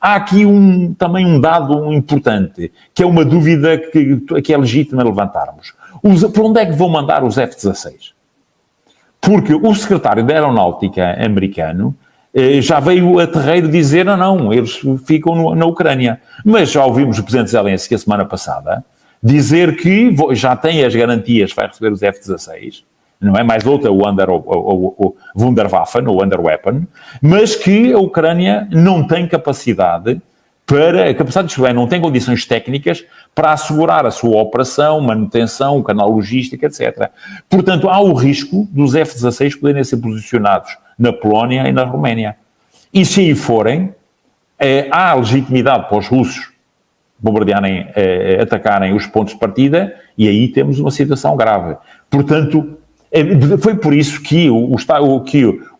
há aqui também um dado importante, que é uma dúvida que é legítima levantarmos. Por onde é que vão mandar os F-16? Porque o secretário da Aeronáutica americano já veio a terreiro dizer, não, eles ficam na Ucrânia. Mas já ouvimos o Presidente Zelensky a semana passada dizer que já tem as garantias que vai receber os F-16, não é mais outra, o Wunderwaffen, ou Wunderweapon, mas que a Ucrânia não tem capacidade não tem condições técnicas para assegurar a sua operação, manutenção, canal logístico, etc. Portanto, há o risco dos F-16 poderem ser posicionados na Polónia e na Roménia. E se aí forem, há legitimidade para os russos bombardearem, atacarem os pontos de partida, e aí temos uma situação grave. Portanto, foi por isso que o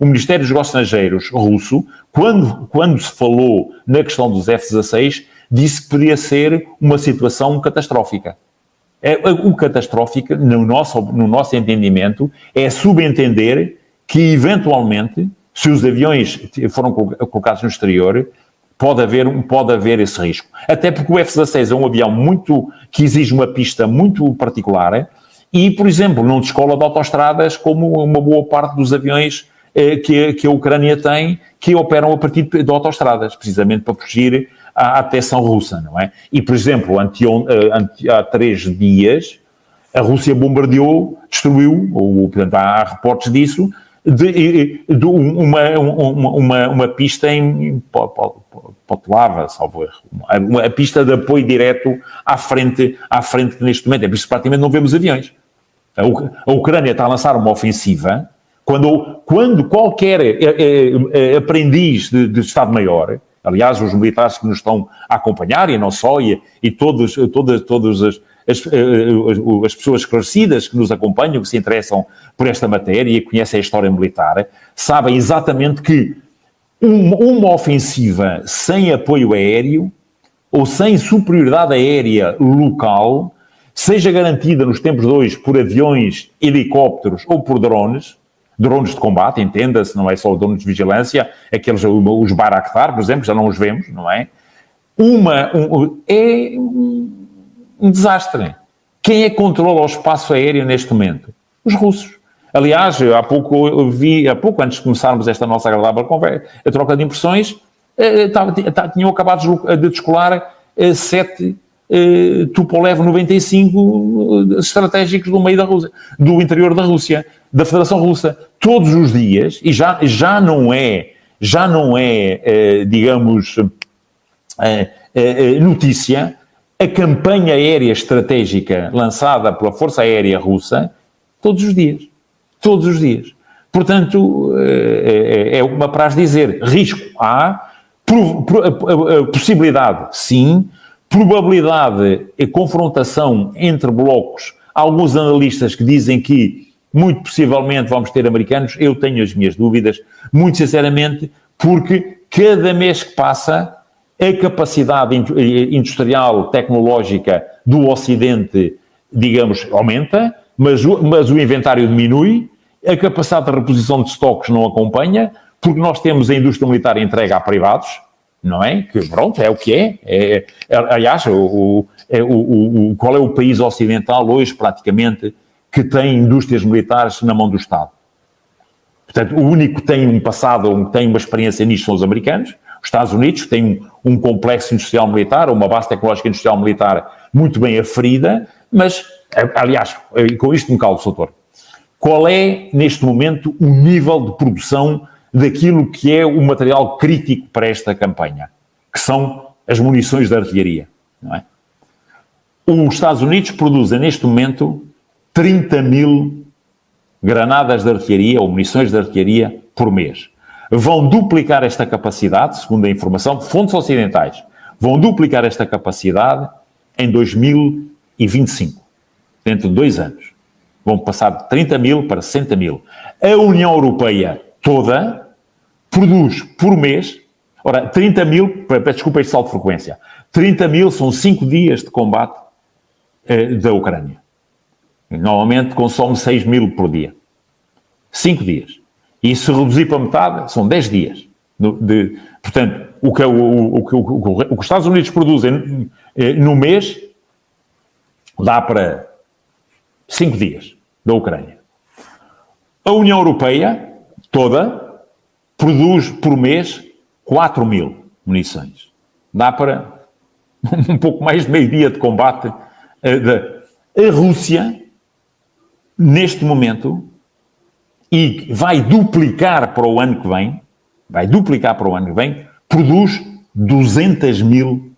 Ministério dos Negócios Estrangeiros russo, quando se falou na questão dos F-16, disse que poderia ser uma situação catastrófica. O catastrófico, no nosso entendimento, é subentender que, eventualmente, se os aviões foram colocados no exterior, pode haver esse risco. Até porque o F-16 é um avião que exige uma pista muito particular e, por exemplo, não descola de autoestradas como uma boa parte dos aviões que a Ucrânia tem, que operam a partir de autoestradas, precisamente para fugir à detecção russa, não é? E, por exemplo, há 3 dias, a Rússia destruiu, portanto, há reportes disso, de uma pista em Potlava, salvo erro, a pista de apoio direto à frente que neste momento, é por isso que praticamente não vemos aviões. A Ucrânia está a lançar uma ofensiva quando qualquer aprendiz de Estado-Maior, aliás, os militares que nos estão a acompanhar, e não só, e todas as pessoas esclarecidas que nos acompanham, que se interessam por esta matéria e conhecem a história militar, sabem exatamente que uma ofensiva sem apoio aéreo ou sem superioridade aérea local, seja garantida nos tempos de hoje por aviões, helicópteros ou por drones de combate, entenda-se, não é só drones de vigilância, os Bayraktar, por exemplo, já não os vemos, não é? É um desastre. Quem é que controla o espaço aéreo neste momento? Os russos. Aliás, há pouco antes de começarmos esta nossa agradável conversa, a troca de impressões, tinham acabado de descolar 7 Tupolev 95 estratégicos do meio do interior da Rússia, da Federação Russa, todos os dias, e já não é, digamos, notícia, a campanha aérea estratégica lançada pela Força Aérea Russa, todos os dias. Portanto, é uma para dizer, risco há, possibilidade sim, probabilidade e confrontação entre blocos. Há alguns analistas que dizem que muito possivelmente vamos ter americanos, eu tenho as minhas dúvidas, muito sinceramente, porque cada mês que passa a capacidade industrial, tecnológica do Ocidente, digamos, aumenta, mas o inventário diminui, a capacidade de reposição de estoques não acompanha, porque nós temos a indústria militar entregue a privados, não é? Que pronto, é o que é. Aliás, qual é o país ocidental hoje, praticamente, que tem indústrias militares na mão do Estado? Portanto, o único que tem um passado, tem uma experiência nisto são os americanos. Os Estados Unidos têm um complexo industrial militar, uma base tecnológica industrial militar muito bem aferida, mas, aliás, com isto me calo, doutor, qual é, neste momento, o nível de produção daquilo que é o material crítico para esta campanha, que são as munições de artilharia, não é? Os Estados Unidos produzem, neste momento, 30 mil granadas de artilharia ou munições de artilharia por mês. Vão duplicar esta capacidade, segundo a informação de fontes ocidentais, vão duplicar esta capacidade em 2025, dentro de 2 anos. Vão passar de 30 mil para 60 mil. A União Europeia toda produz por mês, ora, 30 mil, desculpa este salto de frequência, 30 mil são 5 dias de combate da Ucrânia. Normalmente consome 6 mil por dia. 5 dias. E se reduzir para metade, são 10 dias. Portanto, o que os Estados Unidos produzem no mês dá para 5 dias da Ucrânia. A União Europeia toda produz por mês 4.000 munições. Dá para um pouco mais de meio dia de combate. A Rússia, neste momento, e vai duplicar para o ano que vem, produz 200.000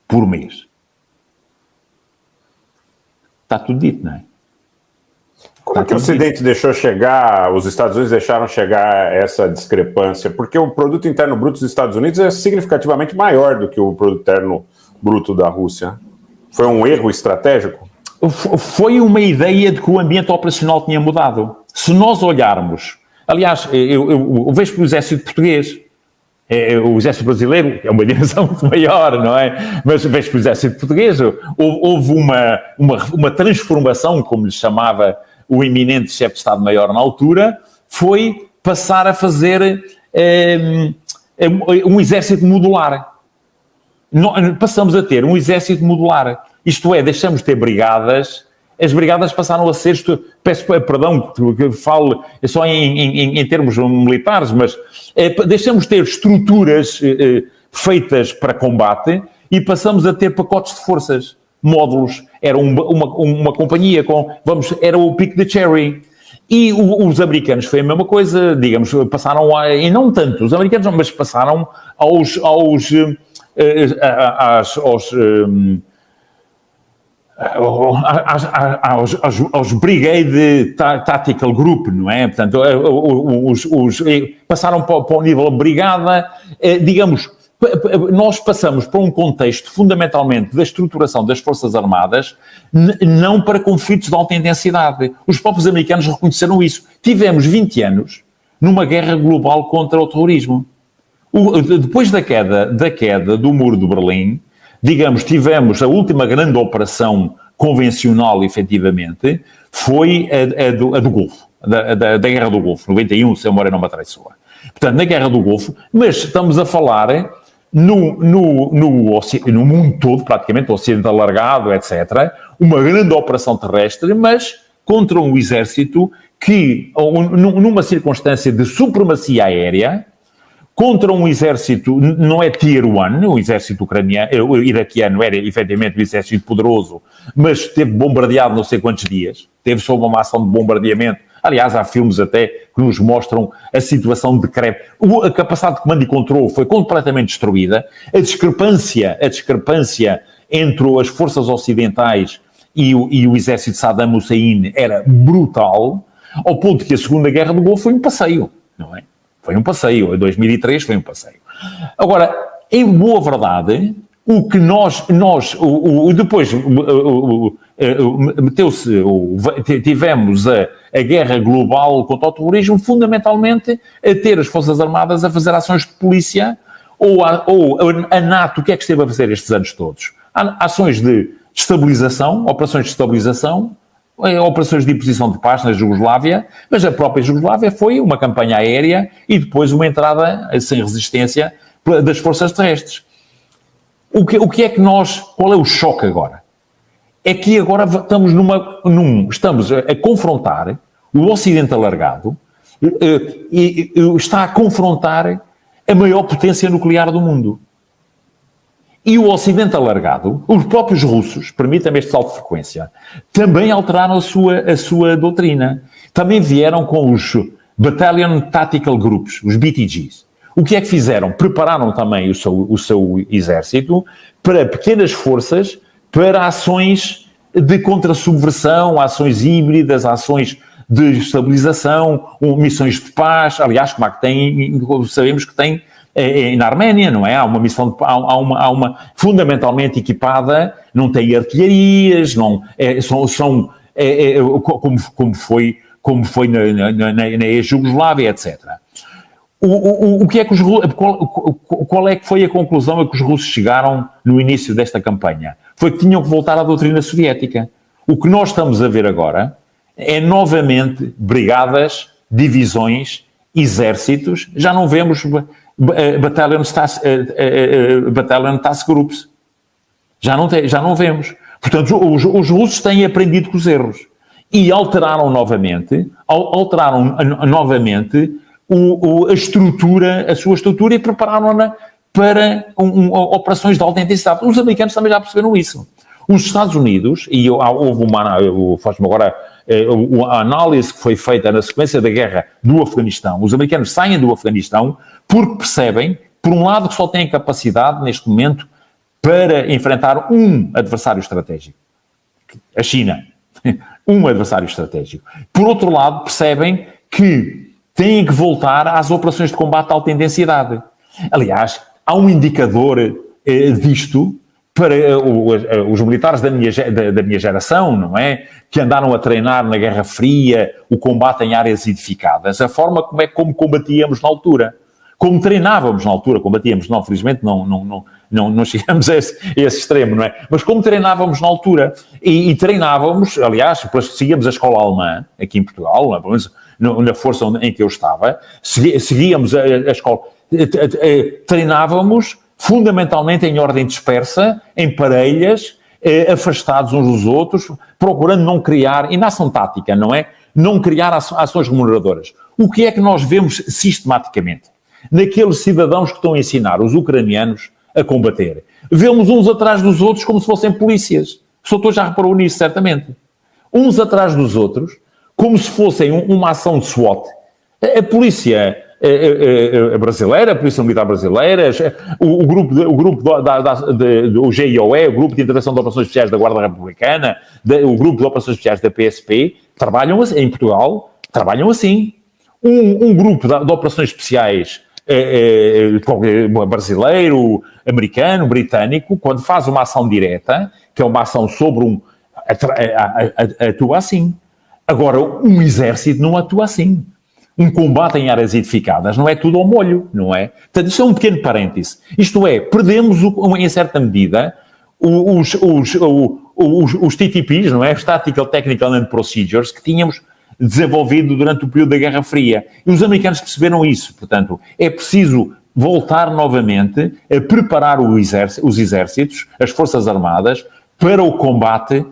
por mês. Está tudo dito, não é? Como é que o Ocidente deixou chegar, os Estados Unidos deixaram chegar essa discrepância? Porque o produto interno bruto dos Estados Unidos é significativamente maior do que o produto interno bruto da Rússia. Foi um erro estratégico? Foi uma ideia de que o ambiente operacional tinha mudado. Se nós olharmos, aliás, eu vejo que o exército português, o exército brasileiro é uma dimensão muito maior, não é? Mas vejo que o exército português houve uma transformação, como lhe chamava o eminente chefe de Estado-Maior na altura, foi passar a fazer um exército modular. Passamos a ter um exército modular. Isto é, deixamos de ter brigadas, as brigadas passaram a ser, peço perdão que falo só em termos militares, mas deixamos de ter estruturas feitas para combate e passamos a ter pacotes de forças, módulos. Era uma companhia era o pick the cherry. E os americanos foi a mesma coisa, digamos, passaram e não tanto os americanos, não, mas passaram aos Brigade Tactical Group, não é? Portanto, passaram para o nível brigada, digamos, nós passamos para um contexto fundamentalmente da estruturação das Forças Armadas, não para conflitos de alta intensidade. Os próprios americanos reconheceram isso. Tivemos 20 anos numa guerra global contra o terrorismo. Depois da queda do Muro de Berlim, digamos, tivemos a última grande operação convencional, efetivamente, foi a do Golfo, da Guerra do Golfo, 91, se a memória não me atraiçoa. Portanto, na Guerra do Golfo, mas estamos a falar no mundo todo, praticamente, o Ocidente alargado, etc., uma grande operação terrestre, mas contra um exército que, numa circunstância de supremacia aérea, contra um exército, não é Tier 1, o exército iraquiano era efetivamente um exército poderoso, mas esteve bombardeado não sei quantos dias, teve sob uma ação de bombardeamento. Aliás, há filmes até que nos mostram a situação de a capacidade de comando e controle foi completamente destruída, a discrepância entre as forças ocidentais e o exército de Saddam Hussein era brutal, ao ponto que a Segunda Guerra do Golfo foi um passeio, não é? Foi um passeio, em 2003 foi um passeio. Agora, em boa verdade, o que depois tivemos a guerra global contra o terrorismo, fundamentalmente a ter as Forças Armadas a fazer ações de polícia, ou a NATO, o que é que esteve a fazer estes anos todos? Ações de estabilização, operações de estabilização, operações de imposição de paz na Jugoslávia, mas a própria Jugoslávia foi uma campanha aérea e depois uma entrada sem resistência das forças terrestres. O que é que qual é o choque agora? É que agora estamos estamos a confrontar o Ocidente alargado e está a confrontar a maior potência nuclear do mundo. E o Ocidente alargado, os próprios russos, permitam-me este salto de frequência, também alteraram a sua doutrina. Também vieram com os Battalion Tactical Groups, os BTGs. O que é que fizeram? Prepararam também o seu exército para pequenas forças, para ações de contra-subversão, ações híbridas, ações de estabilização, missões de paz. Aliás, como sabemos que tem na Arménia, não é? Há uma missão, há uma fundamentalmente equipada, não tem artilharias, como foi na ex-Jugoslávia, etc. Qual é que foi a conclusão a que os russos chegaram no início desta campanha? Foi que tinham que voltar à doutrina soviética. O que nós estamos a ver agora é novamente brigadas, divisões, exércitos. Já não vemos Battalion Task Groups. Já não vemos. Portanto, os russos têm aprendido com os erros e alteraram novamente a sua estrutura e prepararam-na para operações de alta intensidade. Os americanos também já perceberam isso. Os Estados Unidos, e faz-me agora a análise que foi feita na sequência da guerra do Afeganistão, os americanos saem do Afeganistão porque percebem, por um lado, que só têm capacidade, neste momento, para enfrentar um adversário estratégico. A China. Um adversário estratégico. Por outro lado, percebem que têm que voltar às operações de combate de alta intensidade. Aliás, há um indicador disto para os militares da minha geração, não é? Que andaram a treinar na Guerra Fria o combate em áreas edificadas, a forma como combatíamos na altura. Como treinávamos na altura, combatíamos, não, felizmente não chegamos a esse extremo, não é? Mas como treinávamos na altura, e treinávamos, aliás, seguíamos a escola alemã, aqui em Portugal, pelo menos na força em que eu estava, seguíamos a escola, treinávamos fundamentalmente em ordem dispersa, em parelhas, afastados uns dos outros, procurando não criar, e na ação tática, não é? Não criar ações remuneradoras. O que é que nós vemos sistematicamente? Naqueles cidadãos que estão a ensinar os ucranianos a combater. Vemos uns atrás dos outros como se fossem polícias. O doutor já reparou nisso, certamente. Uns atrás dos outros, como se fossem uma ação de SWAT. A polícia brasileira, a Polícia Militar Brasileira, o grupo do GIOE, o Grupo de Intervenção de Operações Especiais da Guarda Republicana, o Grupo de Operações Especiais da PSP, trabalham assim, em Portugal, trabalham assim. Um grupo de operações especiais brasileiro, americano, britânico, quando faz uma ação direta, que é uma ação sobre atua assim. Agora, um exército não atua assim. Um combate em áreas edificadas não é tudo ao molho, não é? Portanto, isto é um pequeno parêntese. Isto é, perdemos, em certa medida, os TTPs, não é? Os Tactical Technical and Procedures, que tínhamos desenvolvido durante o período da Guerra Fria. E os americanos perceberam isso. Portanto, é preciso voltar novamente a preparar os exércitos, as Forças Armadas, para o combate.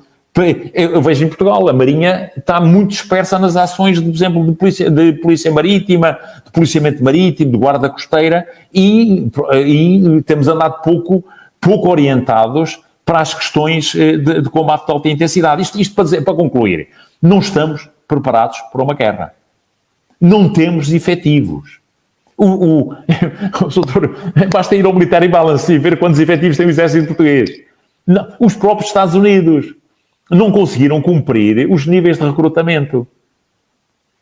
Eu vejo em Portugal, a Marinha está muito dispersa nas ações, por exemplo, de polícia marítima, de policiamento marítimo, de guarda costeira, e temos andado pouco orientados para as questões de combate de alta intensidade. Isto para concluir, não estamos preparados para uma guerra. Não temos efetivos. Doutor, basta ir ao Military Balance e ver quantos efetivos tem o exército português. Não, os próprios Estados Unidos não conseguiram cumprir os níveis de recrutamento.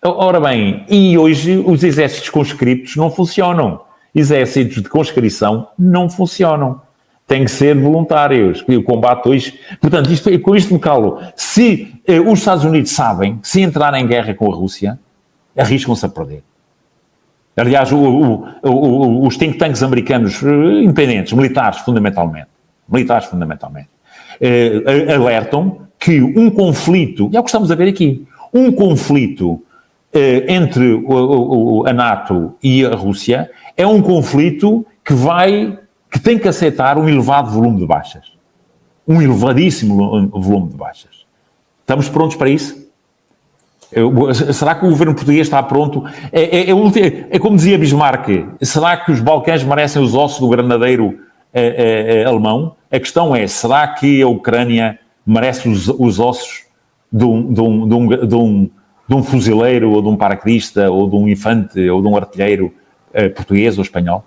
Ora bem, e hoje os exércitos conscriptos não funcionam. Exércitos de conscrição não funcionam. Têm que ser voluntários. O combate hoje... Portanto, com isto me calo. Se os Estados Unidos sabem, se entrarem em guerra com a Rússia, arriscam-se a perder. Aliás, os think tanks americanos independentes, militares fundamentalmente, alertam que um conflito, é o que estamos a ver aqui, um conflito entre a NATO e a Rússia é um conflito que tem que aceitar um elevado volume de baixas. Um elevadíssimo volume de baixas. Estamos prontos para isso? Será que o governo português está pronto? É como dizia Bismarck, será que os Balcãs merecem os ossos do granadeiro alemão? A questão é, será que a Ucrânia merece os ossos de um fuzileiro, ou de um paraquedista, ou de um infante, ou de um artilheiro português ou espanhol?